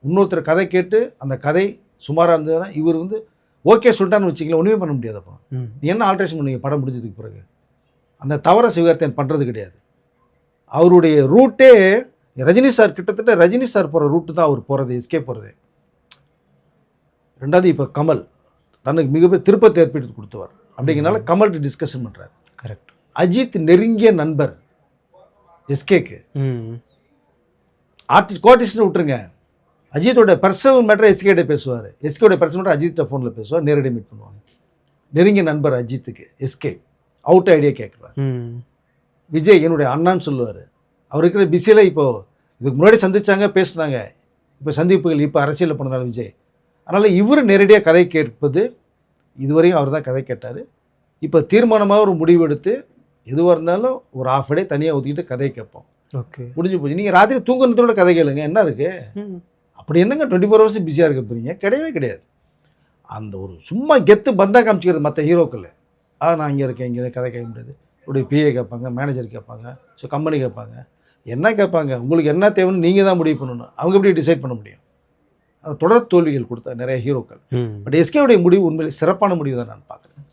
இன்னொருத்தர் கதை கேட்டு அந்த கதை சுமாராக இருந்ததுன்னா இவர் வந்து ஓகே சொல்லிட்டான்னு வச்சிங்களேன், ஒன்றுமே பண்ண முடியாது. அப்போ நீ என்ன ஆல்ட்ரேஷன் பண்ணுவீங்க படம் முடிஞ்சதுக்கு பிறகு? அந்த தவறை சிவகார்த்திகேயன் பண்ணுறது கிடையாது. அவருடைய ரூட்டே ரஜினி சார், கிட்டத்தட்ட ரஜினி சார் போகிற ரூட்டு தான் அவர் போகிறது, எஸ்கே போகிறது. ரெண்டாவது இப்போ கமல் தனக்கு மிகப்பெரிய திருப்பத்தை ஏற்படுத்தி கொடுத்தவர் அப்படிங்கிறனால கமல்கிட்ட டிஸ்கஷன் பண்ணுறாரு. கரெக்ட். அஜித் நெருங்கிய நண்பர் எஸ்கேக்கு. ஆர்டிஸ்ட் கோஆர்டிஸ்ட்னு விட்டுருங்க, அஜித்தோட பர்சனல் மேட்டரை எஸ்கேட்ட பேசுவார், எஸ்கேயோட பர்சனல் மேட்டர் அஜித்தை ஃபோனில் பேசுவார், நேரடி மீட் பண்ணுவாங்க. நெருங்கிய நண்பர் அஜித்துக்கு எஸ்கே அவுட் ஐடியா கேட்குறாரு. விஜய் என்னுடைய அண்ணான்னு சொல்லுவார். அவர் இருக்கிற பிஸியில் இப்போது இதுக்கு முன்னாடி சந்திச்சாங்க, பேசுனாங்க, இப்போ சந்திப்புகள் இப்போ அரசியலில் பண்ணதால விஜய். அதனால் இவர் நேரடியாக கதை கேட்பது இதுவரையும் அவர் தான் கதை கேட்டார். இப்போ தீர்மானமாக ஒரு முடிவு எடுத்து எதுவாக இருந்தாலும் ஒரு ½ டே தனியாக ஒதுக்கிட்டு கதை கேட்போம். ஓகே, முடிஞ்சு போச்சு. நீங்கள் ராத்திரி தூங்குறதோட கதை கேளுங்க, என்ன இருக்குது? அப்படி என்னங்க 24 hours பிஸியாக இருக்க போகிறீங்க? கிடையவே கிடையாது. அந்த ஒரு சும்மா கெத்து பந்தா காமிச்சிக்கிறது மற்ற ஹீரோக்கள். நான் இங்கே இருக்கேன், இங்கே கதை கேட்க முடியாது. உடைய பிஏ கேட்பாங்க, மேனேஜர் கேட்பாங்க, ஸோ கம்பெனி கேட்பாங்க, என்ன கேட்பாங்க, உங்களுக்கு என்ன தேவைன்னு நீங்கள் தான் முடிவு பண்ணணும். அவங்க எப்படி டிசைட் பண்ண முடியும்? தொடர் தோல்விகள் கொடுத்தா நிறைய ஹீரோக்கள். பட் எஸ்கேவுடைய முடிவு உண்மையிலே சிறப்பான முடிவு தான் நான் பார்க்குறேன்.